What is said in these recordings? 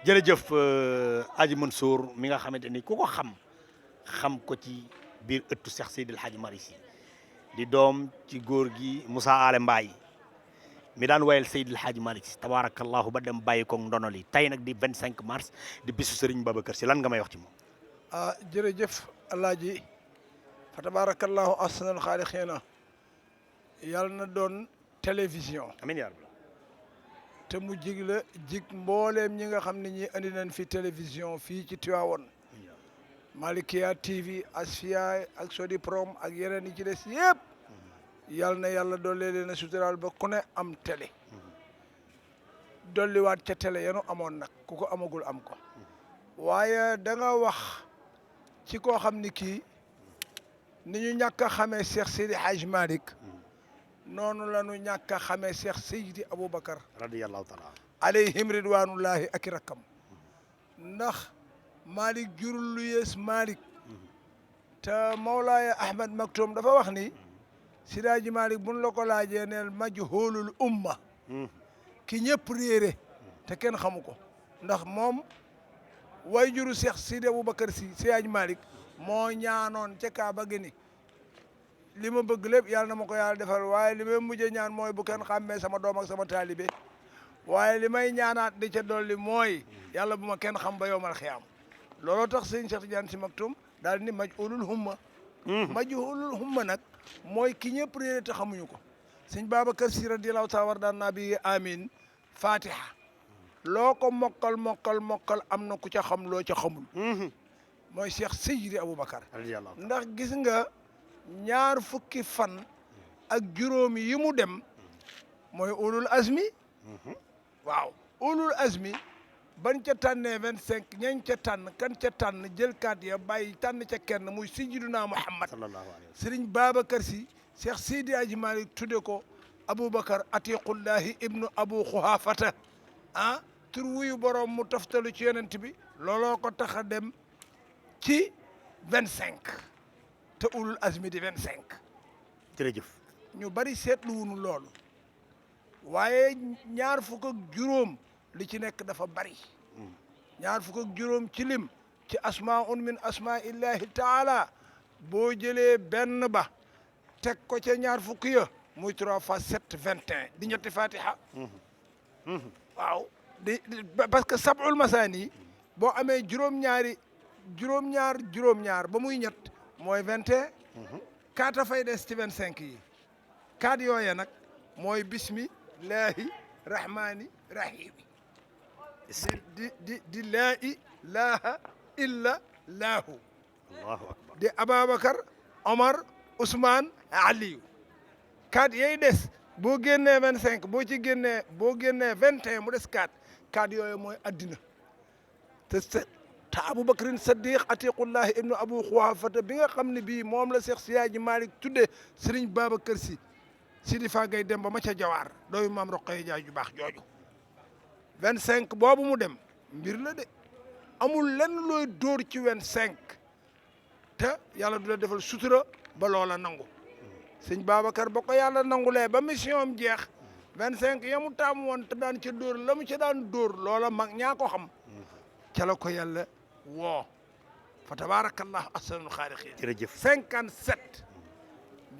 jërëjëf Aji Mansour mi nga xamante ni ku ko xam ko ci biir ëttu Cheikh Seydil Hadji Malick Sy di doom ci góor gi Moussa Ale Mbaye mi daan wayal Seydil Hadji Malick Sy tabarakallahu ba dem bàyyi ko ndono li tey nag di 25 mars di bisu Serigne Babacar Sy lan nga may wax ci moom. jërëjëf Alaaji fa tabarakallahu ahsanul xaaliqiina yàlla na doon télévision. amiin yaa rabbi. te mu jig la jig mbooleem ñi nga xam ne ñi andi nañ fi télévision fii ci Tivaouane Malikia TV Asfiya ak Sodi Prom ak yeneen yi ci des yëpp yal na yàlla dolli leen a suturaal ba ku ne am télé dolliwaat ca télé yanu amoon nag ku ko amagul am ko waaye da nga wax ci koo xam ni kii ni ñu ñàkk a xamee Cheikh Seydi Hadj Malick noonu la ñu ñàkk a xamee Cheikh Seydi Aboubacar radiyallahu taala alayhim ridwanullahi ak i rakkam ndax Malick jurul lu yées Malick te Mawlaaya Ahmad Maktoum dafa wax ni Sidaaji Malick buñ la ko laajee neel majhulul umma ki ñëpp réere te kenn xamu ko ndax moom way juru Cheikh Seydi Aboubacar si Sidaaji Malick moo ñaanoon ca Kaaba gi ni li ma bëgg lépp yàlla na ma ko yàlla defal waaye li may mujjee ñaan mooy bu kenn xàmmee sama doom ak sama taalibe waaye li may ñaanaat di ca dolli mooy yàlla bu ma kenn xam ba yowmal xiyaam looloo tax sëñ Cheikh Tidiane Sy Maktoum daal ni majhulul humma majhulul humma nag mooy ki ñëpp réere te xamuñu ko sëñ Babacar Sy radiyallahu taala war daan naa bi amin fatiha loo ko mokkal am na ku ca xam loo ca xamul mooy Cheikh Seydi Aboubacar ndax gis nga ñaar fukki fan ak juróomi yi mu dem mooy ulul azmi waaw ulul azmi ban ca tànnee 25 ñañ ca tànn kan ca tànn jël kaat ya bàyyi tànn ca kenn muy Sayyiduna Muhammad Serigne Babacar Sy Cheikh Seydi Hadji Malick tudde ko Aboubacar atiqullahi ibnu Abu Xuhaafata tur wuyu borom mu taftalu ci yonent bi looloo ko tax a dem ci 25 te ulul azmi di 25 jërëjëf ñu bari seetlu wuñu loolu waaye ñaar fukk ak juróom li ci nekk dafa bari ñaar fukk ak juróom ci lim ci asmaun min asmaillahi taala boo jëlee benn ba teg ko ca ñaar fukk ya muy 3 fois 7 21 di ñetti fatiha waaw parce que sab'ul masaani boo amee juróom-ñaar ba muy ñett mooy 21 kaata fay des ci 25 yi kaat yooye nag mooy bismillahi rahmani rahimi di laa ilaha illa laahu allahu akbar di Ababacar Omar Ousmane Aliou kaat yooyu des boo génnee 25 boo génnee 21 mu des kaat yooyu mooy addina te Aboubacarin Saddiq atiqullahi ibnu Abu Xuhaafata bi nga xam ne bii moom la Cheikh Siyaaji Malick tudde Serigne Babacar Sy Sidi Fagay dem ba ma ca jawaar dooyu maam Roqaya Jaay ju baax jooju 25 boobu mu dem mbir la de amul lenn looy dóor ci 25 te yàlla du la defal sutura ba loola nangu sëñ Babacar ba ko yàlla nangulee ba mission am jeex 25 ya mu taamu woon te daan ca dóor la mu ca daan dóor loola mag ñaa ko xam ca la ko yàlla woo fa tabarakallahu ahsanul xaaliqiin jërëjëf 57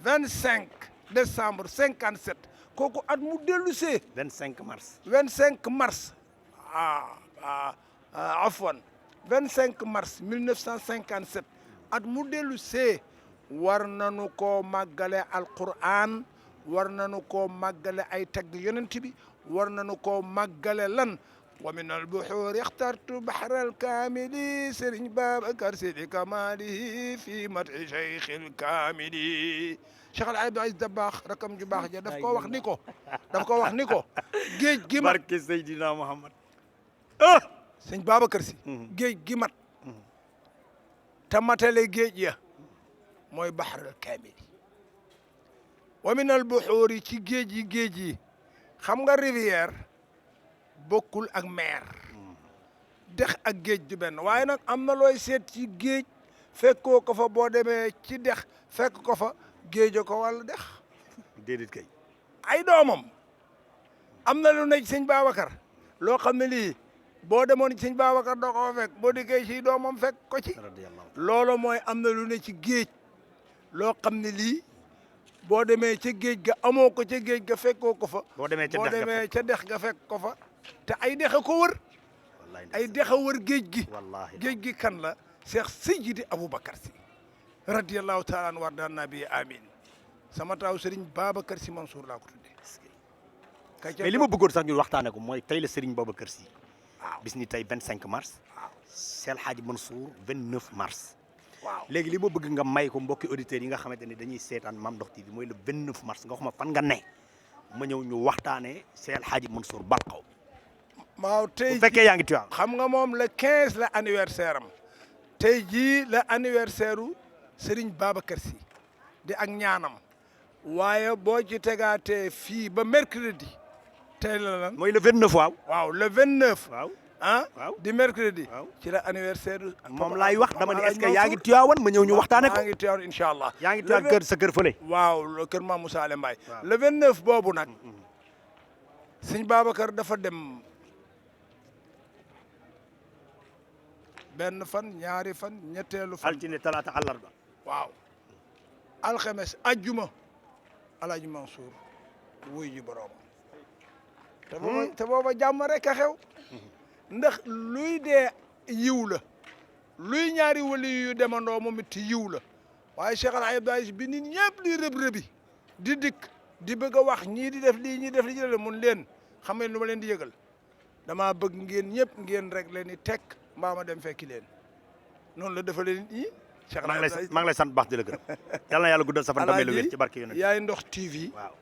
25 décembre 57 kooku at mu dellu see 25 mars 25 mars afwan 25 mars 1957 at mu dellu see war nañu koo màggale alquran war nañu koo màggale ay tagg yonent bi war nañu koo màggale lan wa min albuxuur ixtartu baxra alkaamili Serigne Babacar Sy di kamalihi fi mati cheikh alkaamili Cheikh Al Hadj Aziz Dabakh rakam ju baax ja daf ko wax ni ko géej gi mat barke Seydina Muhammad sëñ Babacar Sy géej gi mat te matale géej ya mooy baxar alkaamili wa min albuxuur ci géej yi xam nga rivière bokkul ak mer dex ak géej du benn waaye nag am na looy seet ci géej fekkoo ko fa boo demee ci dex fekk ko fa géejo ko walla dex déedéet kay ay doomam am na lu ne sëñ Babacar loo xam ne lii boo demoon ci sëñ Babacar doo ko fa fekk boo dikkee ci doomam fekk ko ci loolu mooy am na lu ne ci géej loo xam ne lii boo demee ca géej ga amoo ko ca géej ga fekkoo ko fa boo demee ca dex ga fekk ko fa te ay dex a ko wër ay dex a wër géej gi géej gi kan la Cheikh Seydi Aboubacar Sy radiyallahu taala an warda nabi amin sama taaw Serigne Babacar Sy Mansour laa ko tuddee mais li ma bëggoon sax ñu waxtaane ko mooy tey la Serigne Babacar Sy bis ni tey 25 mars Cheikh Hadji Mansour 29 mars waaw léegi li ma bëgg nga may ko mbokki auditeurs yi nga xamante ne dañuy seetaan Mame Ndokh TV mooy le 29 mars nga xama fan nga ne ma ñëw ñu waxtaanee Cheikh Hadji Mansour Balxaw waaw tey bu fekkee yaa ngi tuyaam xam nga moom le 15 la anniversaire am tey jii la anniversaire u Serigne Babacar Sy di ak ñaanam waaye boo ci tegaatee fii ba mercredi tey la lan mooy le 29 waaw waaw le 29 waaw waaw di mercredi ci la anniversaire moom laay wax dama ne est-ce que yaa ngi tuyaawan ma ñëw ñu waxtaane ko yaa ngi tuyaawan incha allah yaa ngi tuyaawan kër sa kër fële waaw kër Mame Moussa Ale Mbaye le 29 boobu nag sëñ Babacar dafa dem benn fan ñaari fan ñetteelu fan altine talaata àllarba waaw alxames ajjuma Alaaji Mansour wuy ji boroomam te booba jàmm rek a xew ndax luy dee yiw la luy ñaari wali yu demandoo moom it yiw la waaye Cheikh Al Hadj Abdoulaye bi nit ñëpp di rëb-rëbi di dikk di bëgg a wax ñii di def lii ñii def li jële mun leen xam ngeen lu ma leen di yëgal damaa bëgg ngeen ñëpp ngeen rek leen ni tekk mbaa ma dem fekki leen noonu la defalee nit ñi Cheikh Al Hadj Abdoulaye maa ngi lay sant baax di la gërëm yal na yàlla guddal sa fan damay la wér ci barke yonent yaay Ndokh TV waaw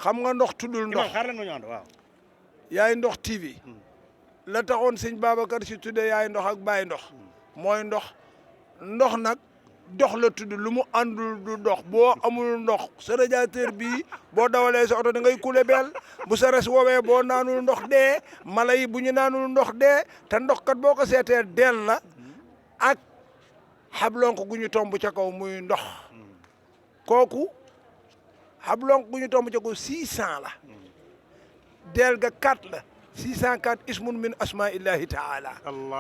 xam nga ndox tuddul ndox xaar la nga ñu ànd waaw yaay Ndokh TV la taxoon sëñ Babacar Sy tuddee yaay ndox ak baay ndox mooy ndox nag dox la tudd lu mu àndul du dox boo amul ndox sa radiateur bii boo dawalee sa oto da ngay kule beel bu sa res woowee boo naanul ndox dee mala yi bu ñu naanul ndox dee te ndox kat boo ko seetee deel la ak xablonk gu ñu tomb ca kaw muy ndox kooku xablonk gu ñu tomb ca kaw 600 la deel ga 4 la 604 ismun min asmaillahi taala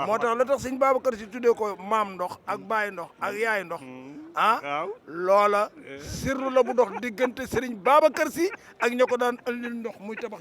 moo tax la tax sëñ Babacar Sy tuddee ko maam ndox ak baay ndox ak yaay ndox loola sirru la bu dox diggante Serigne Babacar Sy ak ña ko daan andil ndox muy tabax